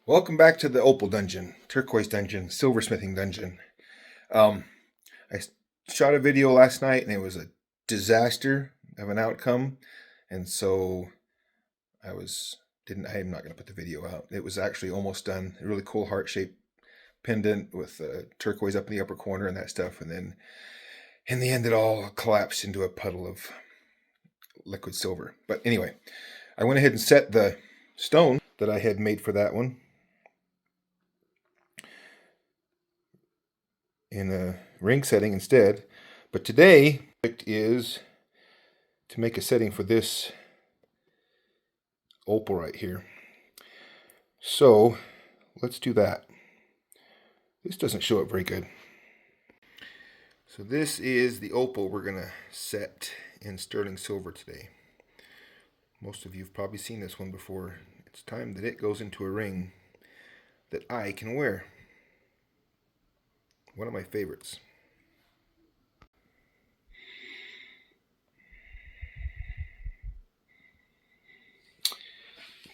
Welcome back to the Opal dungeon, turquoise dungeon, silversmithing dungeon. I shot a video last night and it was a disaster of an outcome, and so I'm not going to put the video out. It was actually almost done. A really cool heart-shaped pendant with turquoise up in the upper corner and that stuff, and then in the end it all collapsed into a puddle of liquid silver. But anyway, I went ahead and set the stone that I had made for that one in a ring setting instead. But today is to make a setting for this opal right here. So let's do that. This doesn't show up very good. So this is the opal we're going to set in sterling silver today. Most of you have probably seen this one before. It's time that it goes into a ring that I can wear. One of my favorites.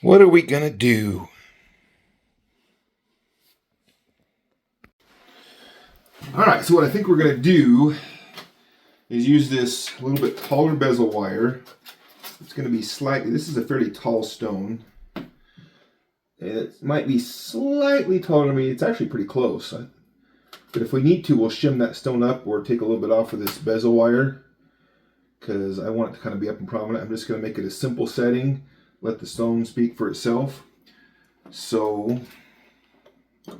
What are we gonna do? Alright, so what I think we're gonna do is use this a little bit taller bezel wire. It's gonna be slightly, this is a fairly tall stone. It might be slightly taller than me. It's actually pretty close. But if we need to, we'll shim that stone up or take a little bit off of this bezel wire, because I want it to kind of be up and prominent. I'm just going to make it a simple setting, let the stone speak for itself. So we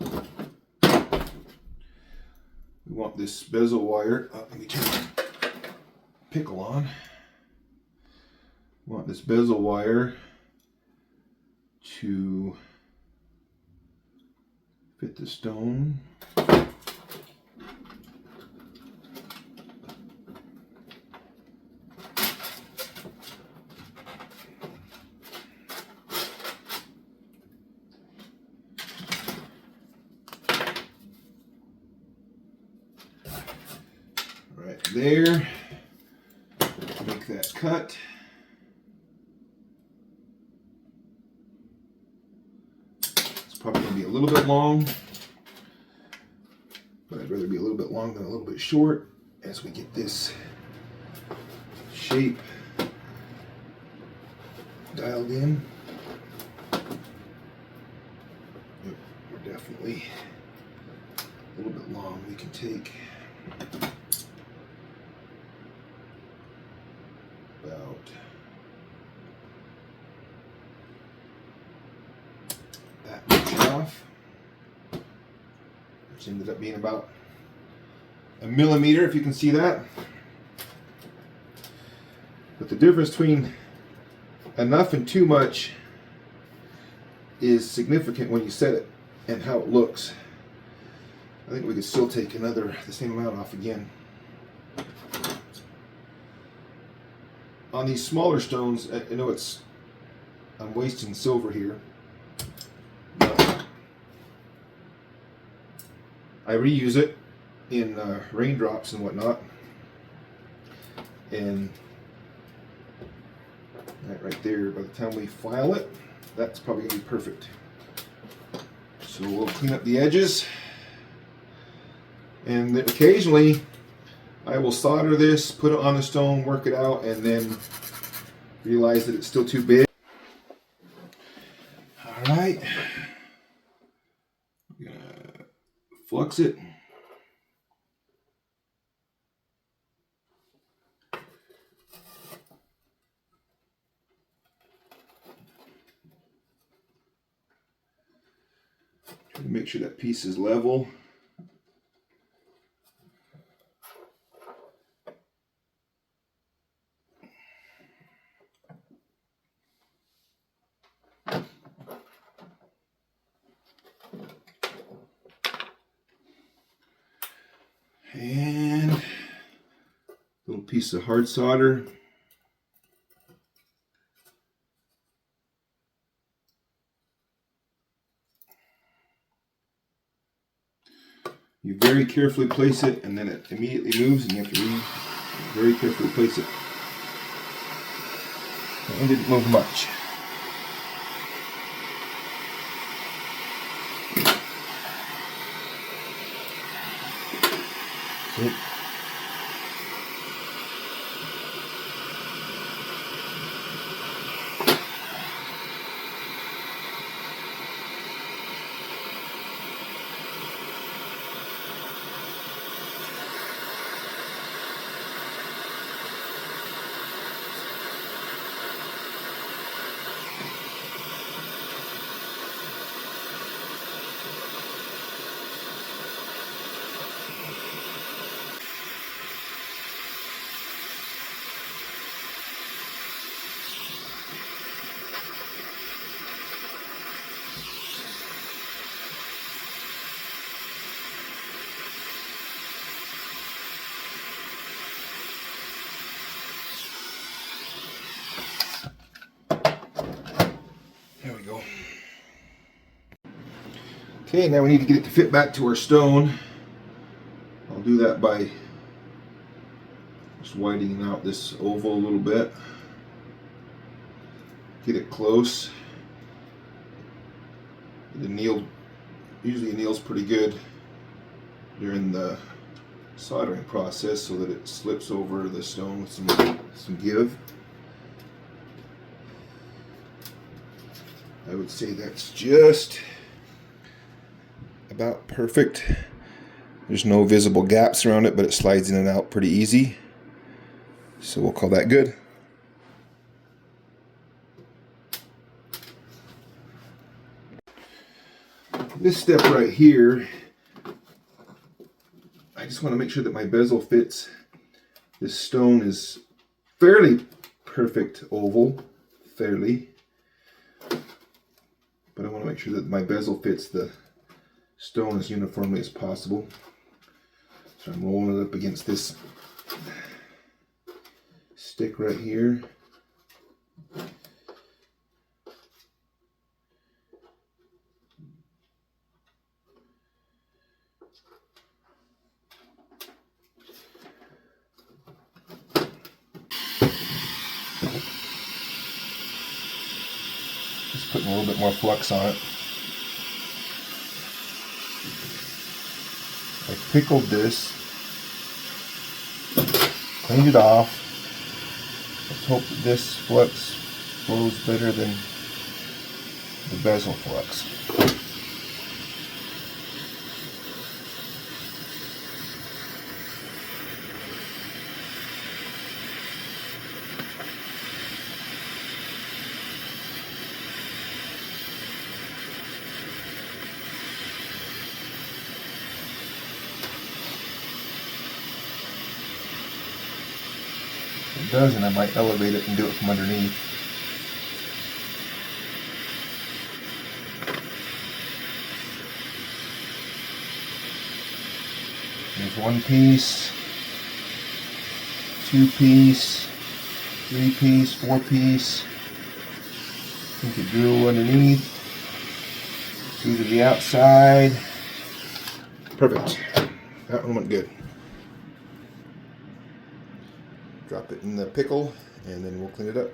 want this bezel wire, let me turn the pickle on. We want this bezel wire to fit the stone. Right there, make that cut. It's probably going to be a little bit long, but I'd rather be a little bit long than a little bit short as we get this shape dialed in. Yep, we're definitely a little bit long. We can take about that much off, which ended up being about a millimeter, if you can see that. But the difference between enough and too much is significant when you set it and how it looks. I think we could still take the same amount off again. On these smaller stones, I know I'm wasting silver here, but I reuse it in raindrops and whatnot. And that right there, by the time we file it, that's probably going to be perfect. So we'll clean up the edges. And occasionally I will solder this, put it on the stone, work it out, and then realize that it's still too big. Alright. I'm going to flux it. Try to make sure that piece is level. And a little piece of hard solder. You very carefully place it, and then it immediately moves, and you have to very carefully place it. It didn't move much. There we go. Okay, now we need to get it to fit back to our stone. I'll do that by just widening out this oval a little bit. Get it close. Usually anneals pretty good during the soldering process so that it slips over the stone with some give. I would say that's just about perfect. There's no visible gaps around it, but it slides in and out pretty easy. So we'll call that good. This step right here, I just want to make sure that my bezel fits. This stone is fairly perfect oval, but I want to make sure that my bezel fits the stone as uniformly as possible. So I'm rolling it up against this stick right here. Just putting a little bit more flux on it. I pickled this, cleaned it off. Let's hope that this flux flows better than the bezel flux. If it doesn't, I might elevate it and do it from underneath. There's one piece, 2 piece, 3 piece, 4 piece. I think it drew underneath, 2 to the outside. Perfect. That one went good. Drop it in the pickle and then we'll clean it up.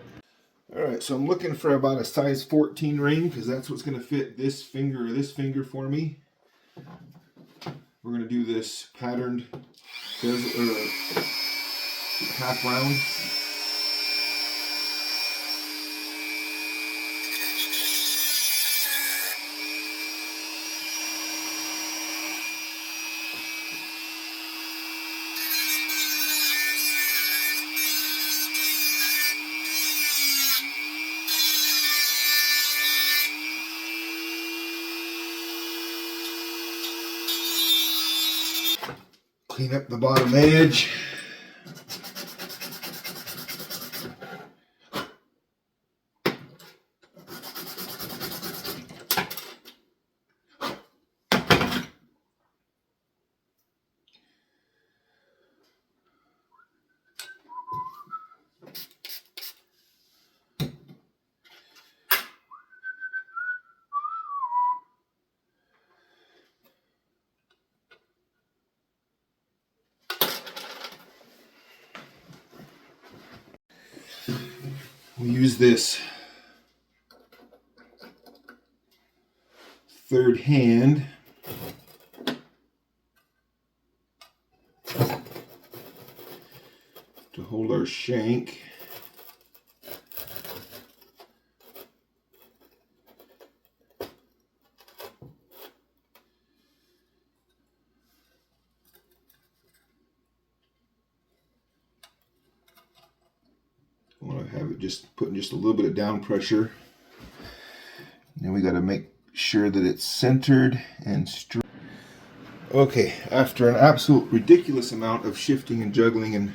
Alright, so I'm looking for about a size 14 ring because that's what's going to fit this finger or this finger for me. We're going to do this patterned bezel, half round. Clean up the bottom edge. We use this third hand shank. I want to have it just putting just a little bit of down pressure. Then we got to make sure that it's centered and straight. Okay, after an absolute ridiculous amount of shifting and juggling and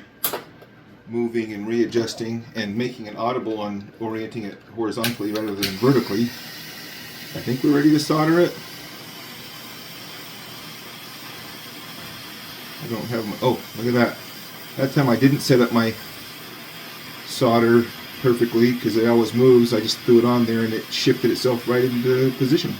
moving and readjusting and making it audible on orienting it horizontally rather than vertically, I think we're ready to solder it. I don't have my, oh, look at that. That time I didn't set up my solder perfectly because it always moves. I just threw it on there and it shifted itself right into position.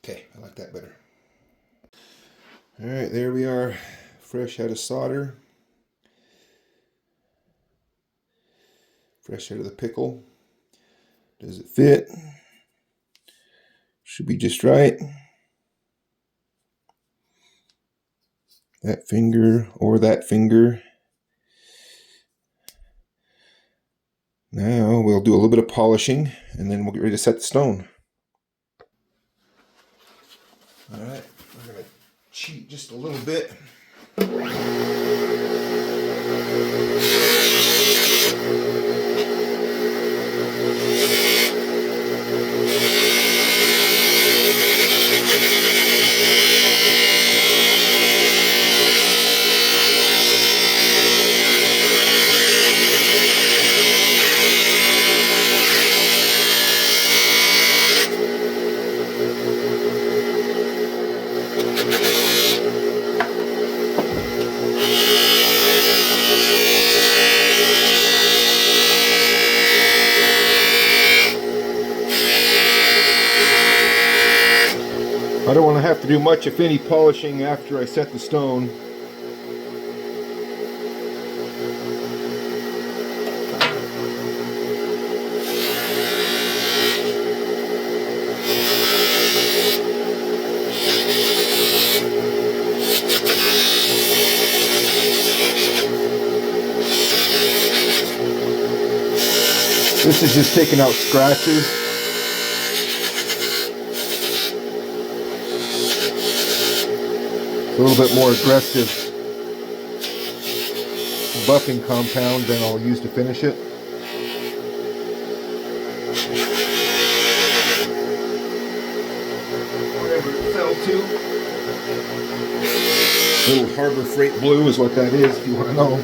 Okay, I like that better. All right, there we are, fresh out of solder, fresh out of the pickle. Does it fit? Should be just right. That finger or that finger. Now we'll do a little bit of polishing and then we'll get ready to set the stone. All right, we're going to cheat just a little bit. I don't want to have to do much, if any, polishing after I set the stone. This is just taking out scratches. A little bit more aggressive buffing compound than I'll use to finish it. Whatever it fell to. Little Harbor Freight blue is what that is, if you want to know,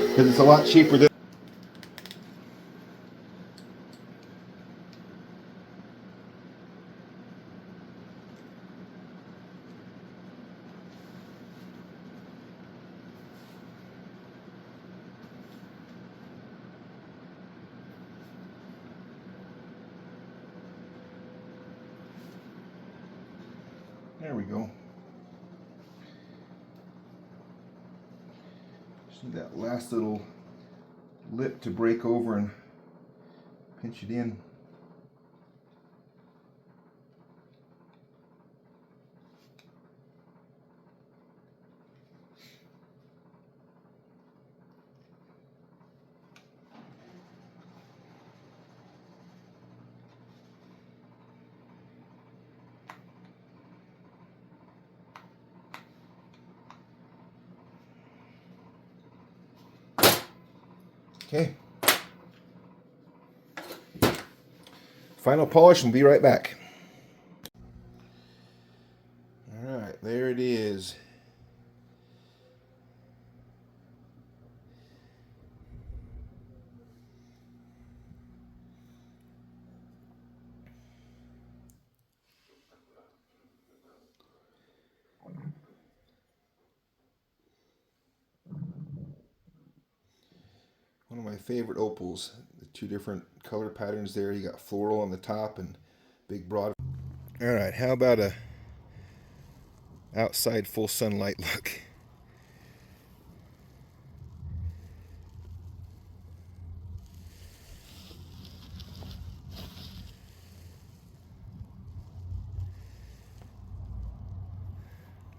because it's a lot cheaper than. There we go. Just need that last little lip to break over and pinch it in. Okay. Final polish and be right back. All right, there it is. One of my favorite opals. The two different color patterns there. You got floral on the top and big broad. All right, how about a outside full sunlight look?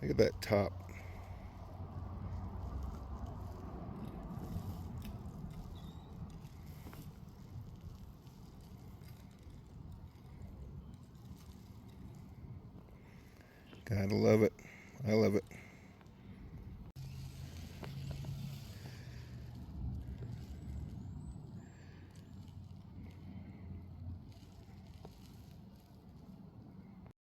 Look at that top. Gotta love it. I love it.